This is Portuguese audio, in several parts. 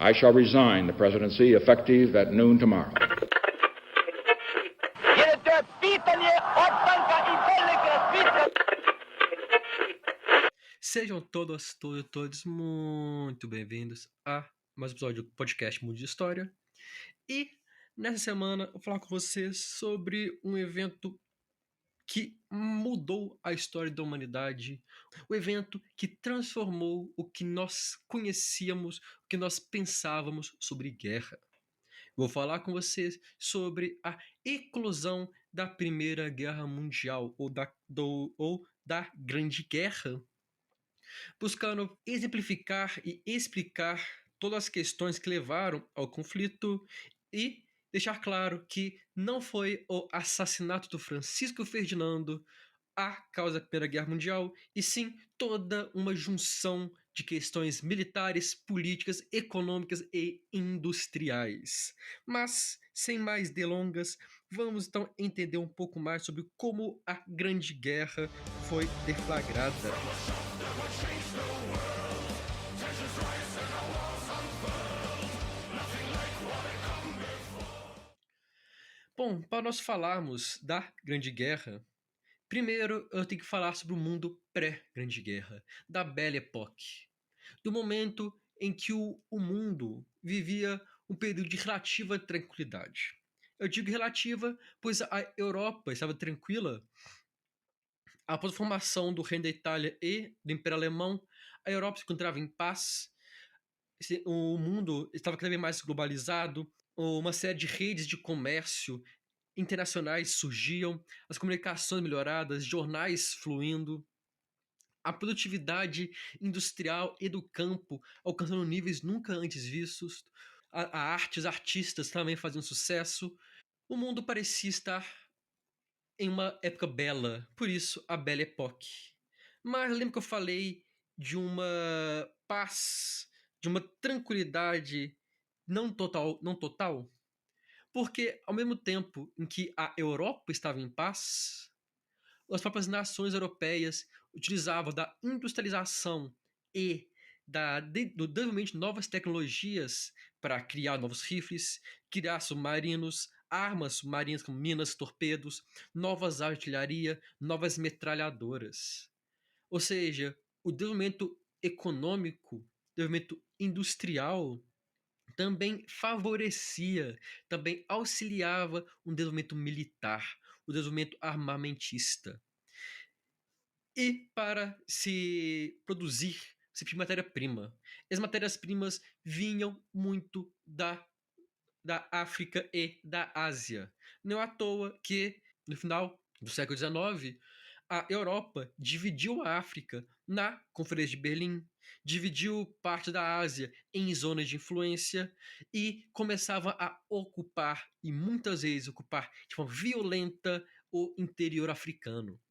I shall resign the presidency effective at noon tomorrow. Sejam todos muito bem-vindos a mais um episódio do podcast Mundo de História. E nessa semana eu vou falar com vocês sobre um evento que mudou a história da humanidade, o evento que transformou o que nós conhecíamos, o que nós pensávamos sobre guerra. Vou falar com vocês sobre a eclosão da Primeira Guerra Mundial ou da Grande Guerra, buscando exemplificar e explicar todas as questões que levaram ao conflito e deixar claro que não foi o assassinato do Francisco Ferdinando a causa da Primeira Guerra Mundial, e sim toda uma junção de questões militares, políticas, econômicas e industriais. Mas, sem mais delongas, vamos então entender um pouco mais sobre como a Grande Guerra foi deflagrada. Bom, para nós falarmos da Grande Guerra, primeiro eu tenho que falar sobre o mundo pré-Grande Guerra, da Belle Époque, do momento em que o mundo vivia um período de relativa tranquilidade. Eu digo relativa, pois a Europa estava tranquila. Após a formação do Reino da Itália e do Império Alemão, a Europa se encontrava em paz, o mundo estava cada vez mais globalizado, uma série de redes de comércio internacionais surgiam, as comunicações melhoradas, jornais fluindo, a produtividade industrial e do campo alcançando níveis nunca antes vistos, a arte, os artistas também faziam sucesso. O mundo parecia estar em uma época bela, por isso a Belle Époque. Mas lembra que eu falei de uma paz, de uma tranquilidade não total? Porque ao mesmo tempo em que a Europa estava em paz, as próprias nações europeias utilizavam da industrialização e do desenvolvimento de novas tecnologias para criar novos rifles, criar submarinos, armas submarinas como minas, torpedos, novas artilharia, novas metralhadoras. Ou seja, o desenvolvimento econômico, o desenvolvimento industrial também favorecia, também auxiliava um desenvolvimento militar, o desenvolvimento armamentista. E para se produzir se tinha matéria-prima. As matérias-primas vinham muito da África e da Ásia. Não é à toa que, no final do século XIX, a Europa dividiu a África na Conferência de Berlim, dividiu parte da Ásia em zonas de influência e começava a ocupar, e muitas vezes ocupar de forma violenta, o interior africano.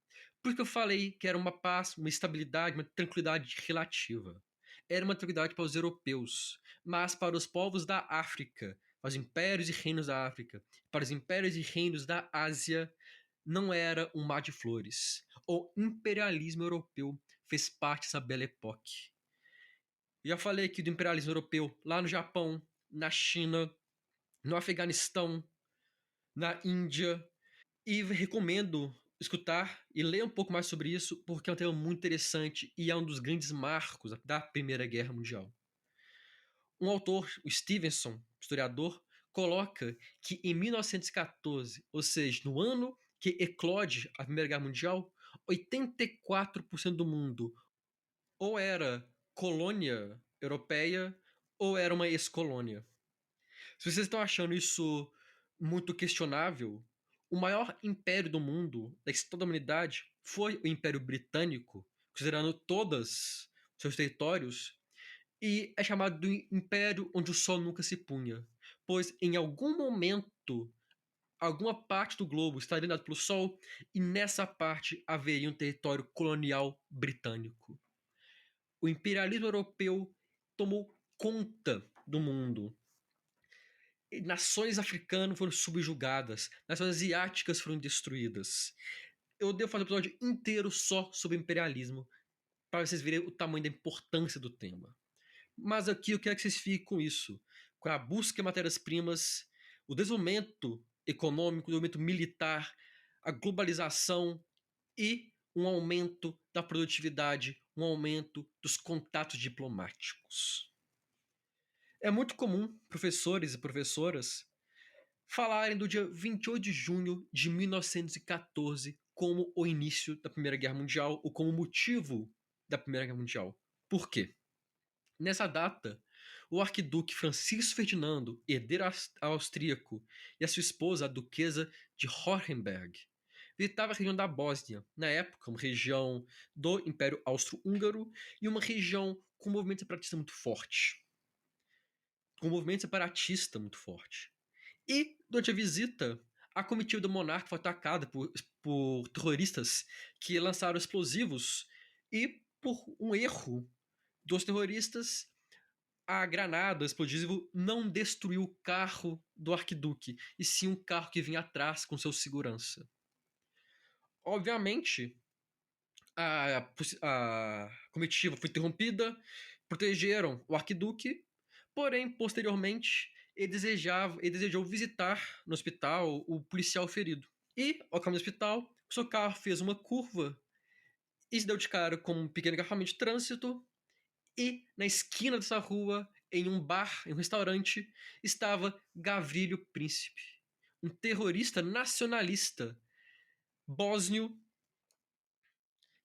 Por isso que eu falei que era uma paz, uma estabilidade, uma tranquilidade relativa. Era uma tranquilidade para os europeus, mas para os povos da África, para os impérios e reinos da África, para os impérios e reinos da Ásia, não era um mar de flores. O imperialismo europeu fez parte dessa Belle Époque. Já falei aqui do imperialismo europeu lá no Japão, na China, no Afeganistão, na Índia, e recomendo escutar e ler um pouco mais sobre isso, porque é um tema muito interessante e é um dos grandes marcos da Primeira Guerra Mundial. Um autor, o Stevenson, historiador, coloca que em 1914, ou seja, no ano que eclode a Primeira Guerra Mundial, 84% do mundo ou era colônia europeia ou era uma ex-colônia. Se vocês estão achando isso muito questionável, o maior império do mundo, da história da humanidade, foi o Império Britânico, considerando todos seus territórios, e é chamado de império onde o sol nunca se punha, pois em algum momento, alguma parte do globo estaria dado pelo sol, e nessa parte haveria um território colonial britânico. O imperialismo europeu tomou conta do mundo. Nações africanas foram subjugadas, nações asiáticas foram destruídas. Eu devo fazer um episódio inteiro só sobre imperialismo, para vocês verem o tamanho da importância do tema. Mas aqui eu quero que vocês fiquem com isso, com a busca de matérias-primas, o desenvolvimento econômico, o desenvolvimento militar, a globalização e um aumento da produtividade, um aumento dos contatos diplomáticos. É muito comum professores e professoras falarem do dia 28 de junho de 1914 como o início da Primeira Guerra Mundial ou como motivo da Primeira Guerra Mundial. Por quê? Nessa data, o arquiduque Francisco Ferdinando, herdeiro austríaco, e a sua esposa, a duquesa de Hohenberg, visitava a região da Bósnia, na época uma região do Império Austro-Húngaro e uma região com um movimento separatista muito forte. Com um movimento separatista muito forte. E, durante a visita, a comitiva do monarca foi atacada por terroristas que lançaram explosivos e, por um erro dos terroristas, a granada, o explosivo, não destruiu o carro do arquiduque, e sim um carro que vinha atrás com seu segurança. Obviamente, a comitiva foi interrompida, protegeram o arquiduque, porém, posteriormente, ele desejou visitar no hospital o policial ferido. E, ao caminho do hospital, seu carro fez uma curva e se deu de cara com um pequeno engarrafamento de trânsito. E na esquina dessa rua, em um bar, em um restaurante, estava Gavrilo Príncipe, um terrorista nacionalista bósnio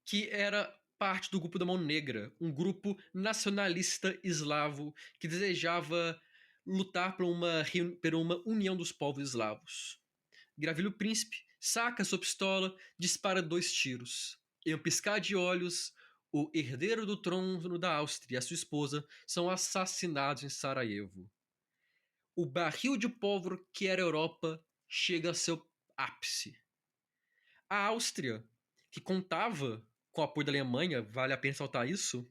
que era parte do grupo da Mão Negra, um grupo nacionalista eslavo que desejava lutar por uma união dos povos eslavos. Gavrilo Príncipe saca sua pistola, dispara 2 tiros. Em um piscar de olhos, o herdeiro do trono da Áustria e a sua esposa são assassinados em Sarajevo. O barril de pólvora que era a Europa chega a seu ápice. A Áustria, que contava com o apoio da Alemanha, vale a pena saltar isso,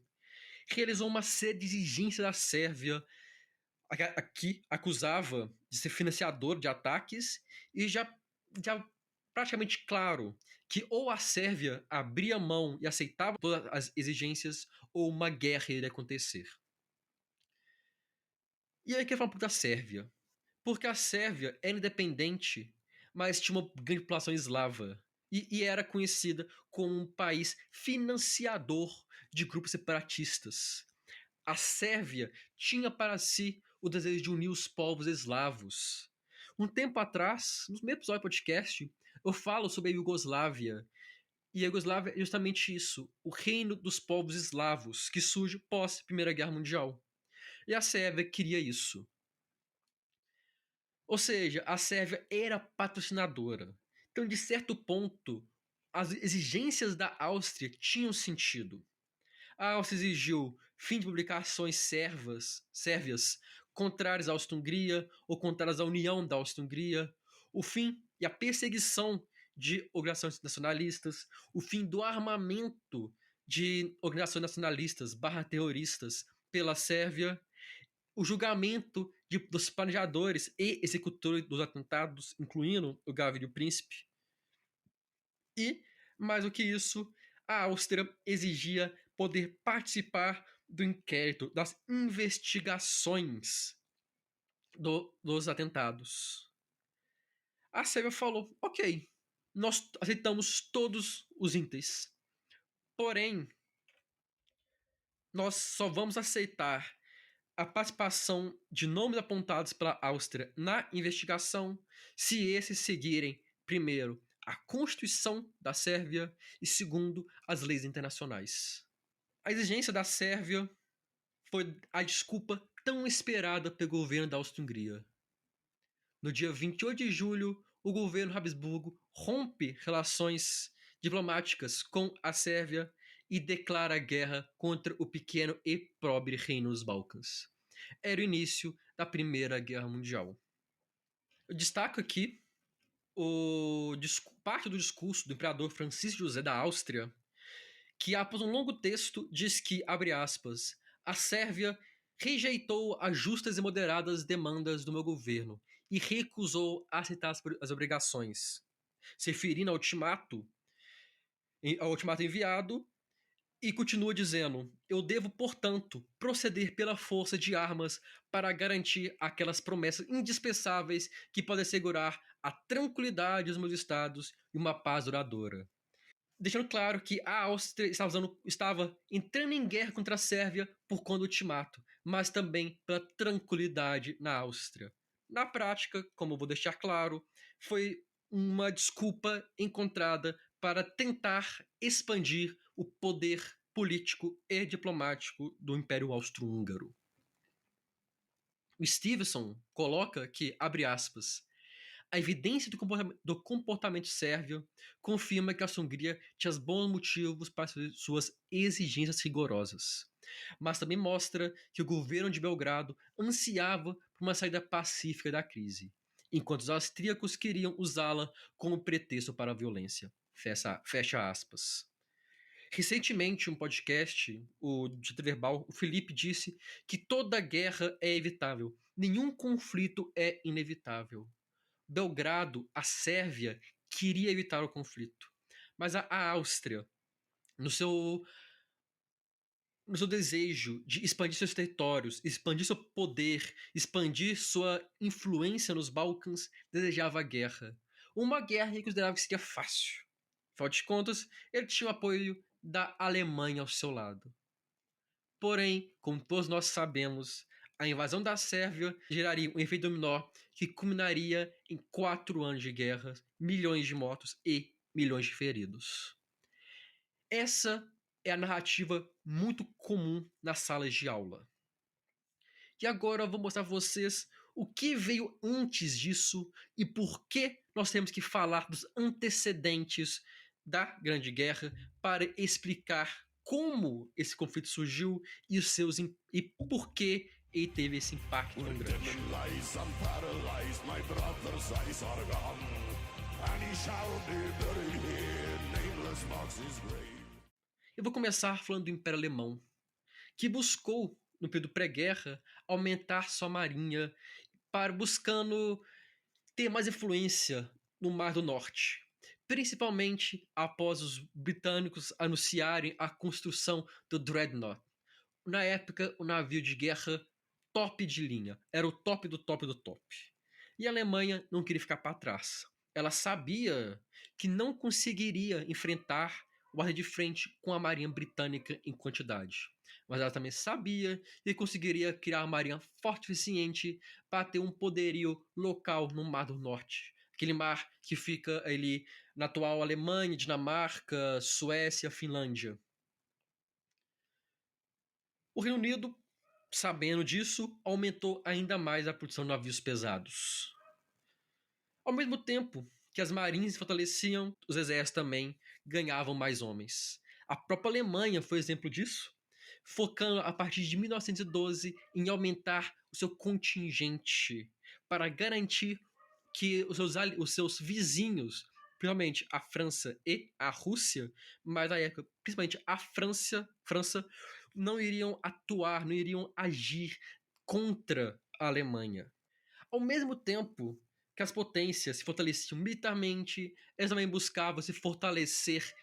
realizou uma série de exigências da Sérvia, que acusava de ser financiador de ataques, e já praticamente claro que ou a Sérvia abria mão e aceitava todas as exigências, ou uma guerra iria acontecer. E aí eu quero falar um pouco da Sérvia. Porque a Sérvia era independente, mas tinha uma grande população eslava. E era conhecida como um país financiador de grupos separatistas. A Sérvia tinha para si o desejo de unir os povos eslavos. Um tempo atrás, no primeiro episódio do podcast, eu falo sobre a Iugoslávia. E a Iugoslávia é justamente isso, o reino dos povos eslavos, que surge pós Primeira Guerra Mundial. E a Sérvia queria isso. Ou seja, a Sérvia era patrocinadora. Então, de certo ponto, as exigências da Áustria tinham sentido. A Áustria exigiu fim de publicações sérvias contrárias à Áustria-Hungria ou contrárias à união da Áustria-Hungria, o fim e a perseguição de organizações nacionalistas, o fim do armamento de organizações nacionalistas terroristas pela Sérvia, o julgamento dos planejadores e executores dos atentados, incluindo o Gavrilo Príncipe. E, mais do que isso, a Áustria exigia poder participar do inquérito, das investigações dos atentados. A Sérvia falou: ok, nós aceitamos todos os itens. Porém, nós só vamos aceitar a participação de nomes apontados pela Áustria na investigação se esses seguirem, primeiro, a Constituição da Sérvia e, segundo, as leis internacionais. A exigência da Sérvia foi a desculpa tão esperada pelo governo da Áustria-Hungria. No dia 28 de julho, o governo Habsburgo rompe relações diplomáticas com a Sérvia e declara guerra contra o pequeno e pobre reino dos Balcãs. Era o início da Primeira Guerra Mundial. Eu destaco aqui parte do discurso do imperador Francisco José da Áustria, que após um longo texto diz que, abre aspas, a Sérvia rejeitou as justas e moderadas demandas do meu governo e recusou aceitar as obrigações, se referindo ao ultimato enviado E continua dizendo: eu devo, portanto, proceder pela força de armas para garantir aquelas promessas indispensáveis que podem assegurar a tranquilidade dos meus estados e uma paz duradoura. Deixando claro que a Áustria estava entrando em guerra contra a Sérvia por conta do ultimato, mas também pela tranquilidade na Áustria. Na prática, como eu vou deixar claro, foi uma desculpa encontrada para tentar expandir o poder político e diplomático do Império Austro-Húngaro. O Stevenson coloca que, abre aspas, a evidência do comportamento sérvio confirma que a Hungria tinha bons motivos para suas exigências rigorosas, mas também mostra que o governo de Belgrado ansiava por uma saída pacífica da crise, enquanto os austríacos queriam usá-la como pretexto para a violência. Fecha aspas. Recentemente, em um podcast, o Dito Verbal, o Felipe disse que toda guerra é evitável, nenhum conflito é inevitável. Belgrado, a Sérvia, queria evitar o conflito. Mas a Áustria, no seu, no seu desejo de expandir seus territórios, expandir seu poder, expandir sua influência nos Balcãs, desejava a guerra. Uma guerra que considerava que seria fácil. Afinal de contas, ele tinha o apoio da Alemanha ao seu lado. Porém, como todos nós sabemos, a invasão da Sérvia geraria um efeito dominó que culminaria em 4 anos de guerra, milhões de mortos e milhões de feridos. Essa é a narrativa muito comum nas salas de aula. E agora eu vou mostrar para vocês o que veio antes disso e por que nós temos que falar dos antecedentes da Grande Guerra para explicar como esse conflito surgiu e os seus e por que ele teve esse impacto tão grande. Eu vou começar falando do Império Alemão, que buscou, no período pré-guerra, aumentar sua marinha para buscando ter mais influência no Mar do Norte, principalmente após os britânicos anunciarem a construção do Dreadnought. Na época, o navio de guerra top de linha, era o top do top do top. E a Alemanha não queria ficar para trás. Ela sabia que não conseguiria enfrentar o ar de frente com a marinha britânica em quantidade. Mas ela também sabia que conseguiria criar uma marinha forte o suficiente para ter um poderio local no Mar do Norte. Aquele mar que fica ali na atual Alemanha, Dinamarca, Suécia, Finlândia. O Reino Unido, sabendo disso, aumentou ainda mais a produção de navios pesados. Ao mesmo tempo que as marinhas se fortaleciam, os exércitos também ganhavam mais homens. A própria Alemanha foi exemplo disso, focando a partir de 1912 em aumentar o seu contingente para garantir que os seus vizinhos, principalmente a França e a Rússia, mas na época, principalmente a França, não iriam atuar, não iriam agir contra a Alemanha. Ao mesmo tempo que as potências se fortaleciam militarmente, elas também buscavam se fortalecer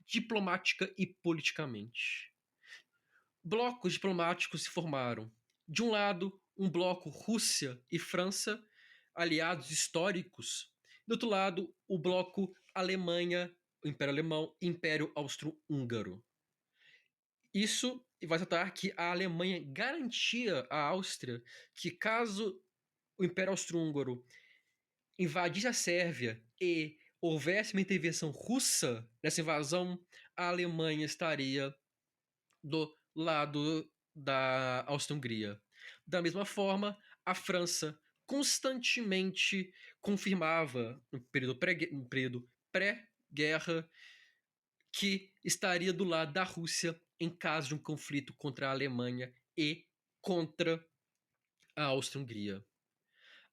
diplomática e politicamente. Blocos diplomáticos se formaram. De um lado, um bloco Rússia e França, aliados históricos. Do outro lado, o bloco Alemanha, o Império Alemão e Império Austro-Húngaro. Isso vai tratar que a Alemanha garantia à Áustria que caso o Império Austro-Húngaro invadisse a Sérvia e houvesse uma intervenção russa nessa invasão, a Alemanha estaria do lado da Áustria-Hungria. Da mesma forma, a França constantemente confirmava, no período pré-guerra, que estaria do lado da Rússia em caso de um conflito contra a Alemanha e contra a Áustria-Hungria.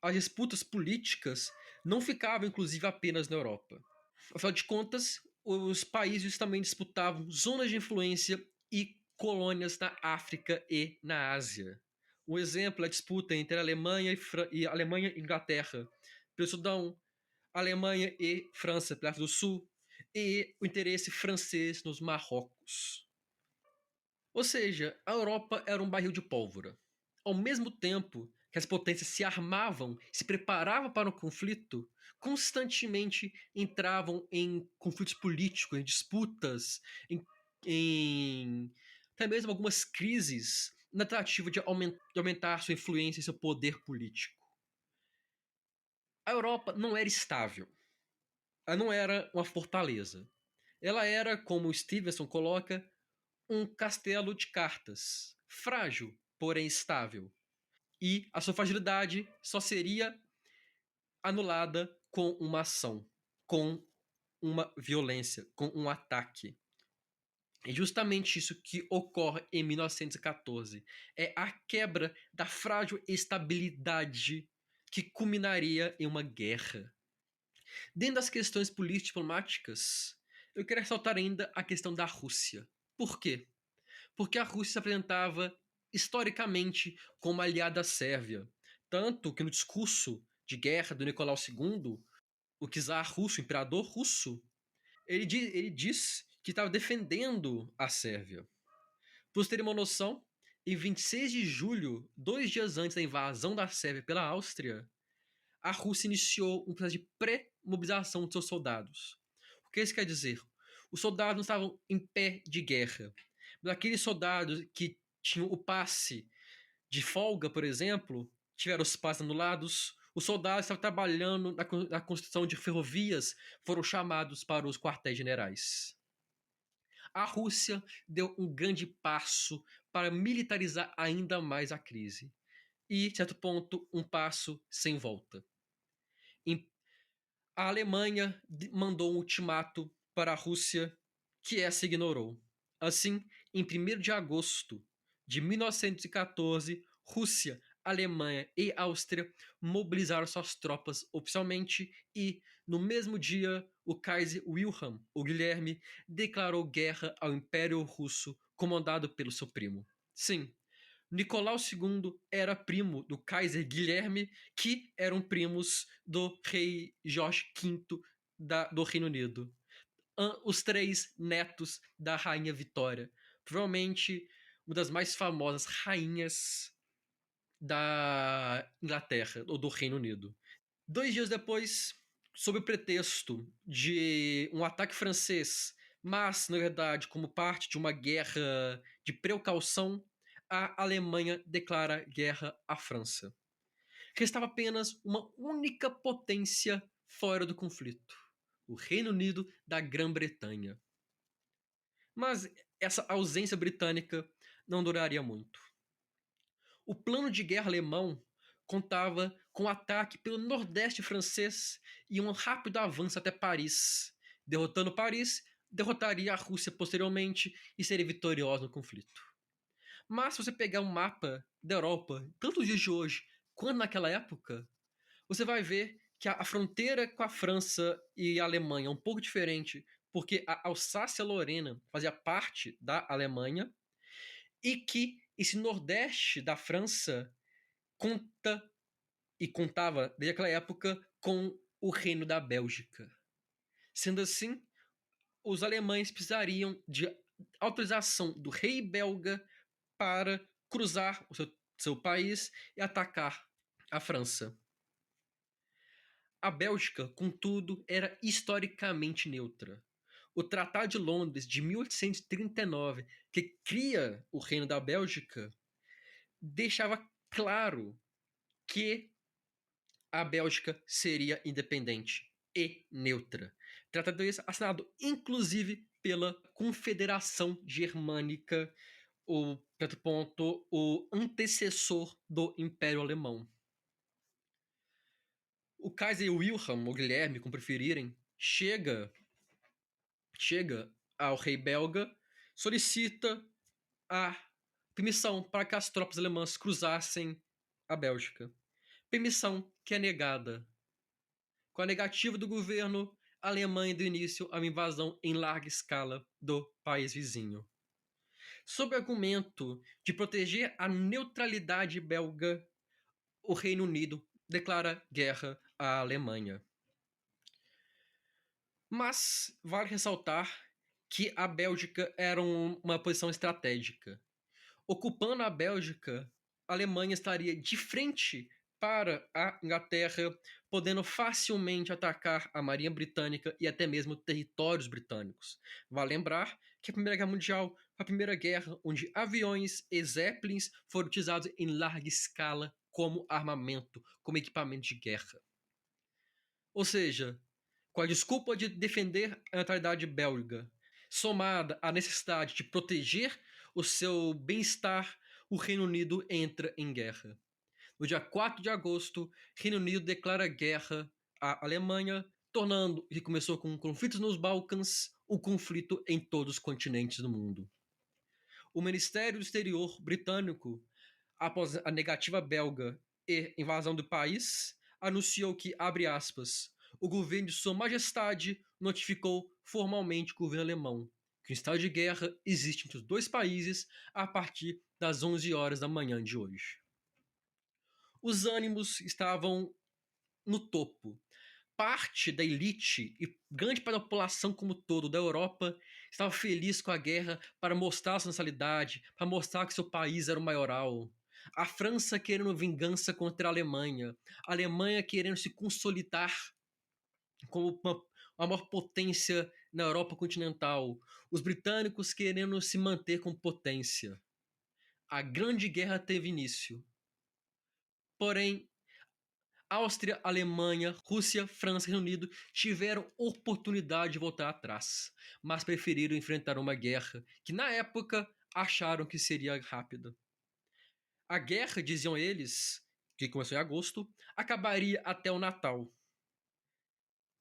As disputas políticas não ficavam, inclusive, apenas na Europa. Afinal de contas, os países também disputavam zonas de influência e colônias na África e na Ásia. Um exemplo é a disputa entre a Alemanha e Alemanha e Inglaterra pelo Sudão, Alemanha e França pela África do Sul e o interesse francês nos Marrocos. Ou seja, a Europa era um barril de pólvora. Ao mesmo tempo que as potências se armavam, se preparavam para o conflito, constantemente entravam em conflitos políticos, em disputas, em até mesmo algumas crises na tentativa de aumentar sua influência e seu poder político. A Europa não era estável. Ela não era uma fortaleza. Ela era, como o Stevenson coloca, um castelo de cartas, frágil, porém estável. E a sua fragilidade só seria anulada com uma ação, com uma violência, com um ataque. É justamente isso que ocorre em 1914. É a quebra da frágil estabilidade que culminaria em uma guerra. Dentro das questões político-diplomáticas, eu quero ressaltar ainda a questão da Rússia. Por quê? Porque a Rússia se apresentava historicamente como aliada à Sérvia. Tanto que no discurso de guerra do Nicolau II, o czar russo, o imperador russo, ele diz que estava defendendo a Sérvia. Para vocês terem uma noção, em 26 de julho, 2 dias antes da invasão da Sérvia pela Áustria, a Rússia iniciou um processo de pré-mobilização de seus soldados. O que isso quer dizer? Os soldados não estavam em pé de guerra, mas aqueles soldados que tinham o passe de folga, por exemplo, tiveram os passes anulados. Os soldados estavam trabalhando na construção de ferrovias, foram chamados para os quartéis generais. A Rússia deu um grande passo para militarizar ainda mais a crise. E, de certo ponto, um passo sem volta. A Alemanha mandou um ultimato para a Rússia, que essa ignorou. Assim, em 1º de agosto de 1914, Rússia, Alemanha e Áustria mobilizaram suas tropas oficialmente e, no mesmo dia, o Kaiser Wilhelm, o Guilherme, declarou guerra ao Império Russo, comandado pelo seu primo. Sim, Nicolau II era primo do Kaiser Guilherme, que eram primos do rei Jorge V do Reino Unido. Os 3 netos da Rainha Vitória. Provavelmente uma das mais famosas rainhas da Inglaterra, ou do Reino Unido. 2 dias depois, sob o pretexto de um ataque francês, mas, na verdade, como parte de uma guerra de precaução, a Alemanha declara guerra à França. Restava apenas uma única potência fora do conflito: o Reino Unido da Grã-Bretanha. Mas essa ausência britânica não duraria muito. O plano de guerra alemão contava com um ataque pelo nordeste francês e um rápido avanço até Paris. Derrotando Paris, derrotaria a Rússia posteriormente e seria vitoriosa no conflito. Mas se você pegar um mapa da Europa, tanto nos dias de hoje quanto naquela época, você vai ver que a fronteira com a França e a Alemanha é um pouco diferente, porque a Alsácia-Lorena fazia parte da Alemanha e que esse nordeste da França conta e contava desde aquela época com o reino da Bélgica. Sendo assim, os alemães precisariam de autorização do rei belga para cruzar o seu país e atacar a França. A Bélgica, contudo, era historicamente neutra. O Tratado de Londres de 1839, que cria o Reino da Bélgica, deixava claro que a Bélgica seria independente e neutra. Tratado esse assinado inclusive pela Confederação Germânica, o certo ponto, o antecessor do Império Alemão. O Kaiser Wilhelm, ou Guilherme, como preferirem, chega ao rei belga, solicita a permissão para que as tropas alemãs cruzassem a Bélgica. Permissão que é negada. Com a negativa do governo, a Alemanha deu início a uma invasão em larga escala do país vizinho. Sob o argumento de proteger a neutralidade belga, o Reino Unido declara guerra à Alemanha. Mas vale ressaltar que a Bélgica era uma posição estratégica. Ocupando a Bélgica, a Alemanha estaria de frente para a Inglaterra, podendo facilmente atacar a Marinha Britânica e até mesmo territórios britânicos. Vale lembrar que a Primeira Guerra Mundial foi a primeira guerra onde aviões e zeppelins foram utilizados em larga escala como armamento, como equipamento de guerra. Ou seja, com a desculpa de defender a neutralidade belga, somada à necessidade de proteger o seu bem-estar, o Reino Unido entra em guerra. No dia 4 de agosto, o Reino Unido declara guerra à Alemanha, tornando, que começou com conflitos nos Balcãs, um conflito em todos os continentes do mundo. O Ministério do Exterior britânico, após a negativa belga e invasão do país, anunciou que, abre aspas, o governo de Sua Majestade notificou formalmente o governo alemão que o estado de guerra existe entre os dois países a partir das 11 horas da manhã de hoje. Os ânimos estavam no topo. Parte da elite e grande parte da população como todo da Europa estava feliz com a guerra para mostrar sua nacionalidade, para mostrar que seu país era o maioral. A França querendo vingança contra a Alemanha querendo se consolidar como uma maior potência na Europa continental, os britânicos querendo se manter como potência. A Grande Guerra teve início. Porém, Áustria, Alemanha, Rússia, França e Reino Unido tiveram oportunidade de voltar atrás, mas preferiram enfrentar uma guerra que, na época, acharam que seria rápida. A guerra, diziam eles, que começou em agosto, acabaria até o Natal.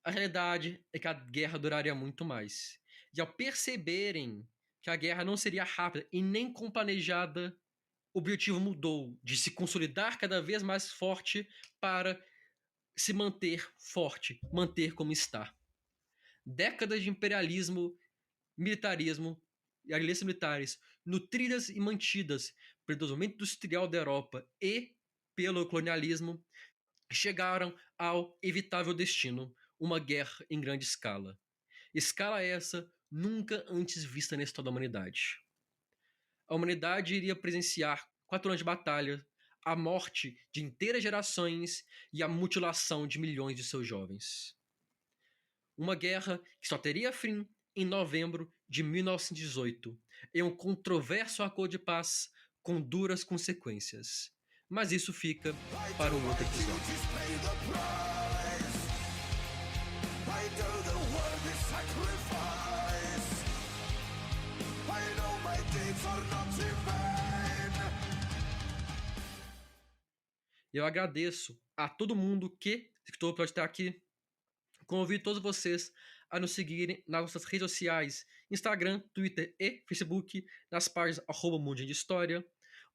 A realidade é que a guerra duraria muito mais. E ao perceberem que a guerra não seria rápida e nem como planejada, o objetivo mudou de se consolidar cada vez mais forte para se manter forte, manter como está. Décadas de imperialismo, militarismo e alianças militares nutridas e mantidas pelo desenvolvimento industrial da Europa e pelo colonialismo chegaram ao evitável destino, uma guerra em grande escala. Escala essa nunca antes vista na história da humanidade. A humanidade iria presenciar 4 anos de batalha, a morte de inteiras gerações e a mutilação de milhões de seus jovens. Uma guerra que só teria fim em novembro de 1918, em um controverso acordo de paz com duras consequências. Mas isso fica para um outro episódio. Eu agradeço a todo mundo que escutou para estar aqui. Convido todos vocês a nos seguirem nas nossas redes sociais, Instagram, Twitter e Facebook, nas páginas @Mundinho de História.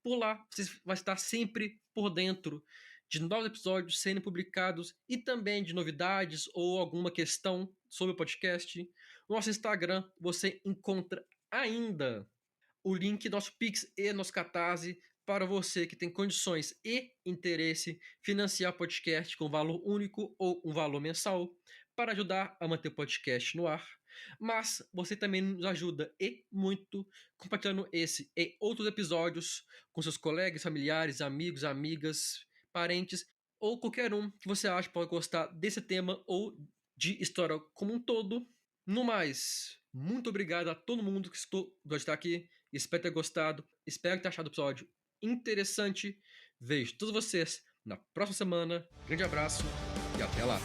Por lá, vocês vão estar sempre por dentro de novos episódios sendo publicados e também de novidades ou alguma questão sobre o podcast. No nosso Instagram, você encontra ainda o link do nosso Pix e nosso Catarse para você que tem condições e interesse financiar o podcast com valor único ou um valor mensal para ajudar a manter o podcast no ar. Mas você também nos ajuda e muito compartilhando esse e outros episódios com seus colegas, familiares, amigos, amigas, parentes ou qualquer um que você acha que pode gostar desse tema ou de história como um todo. No mais, muito obrigado a todo mundo que está aqui. Espero ter gostado. Espero ter achado o episódio interessante. Vejo todos vocês na próxima semana. Grande abraço e até lá.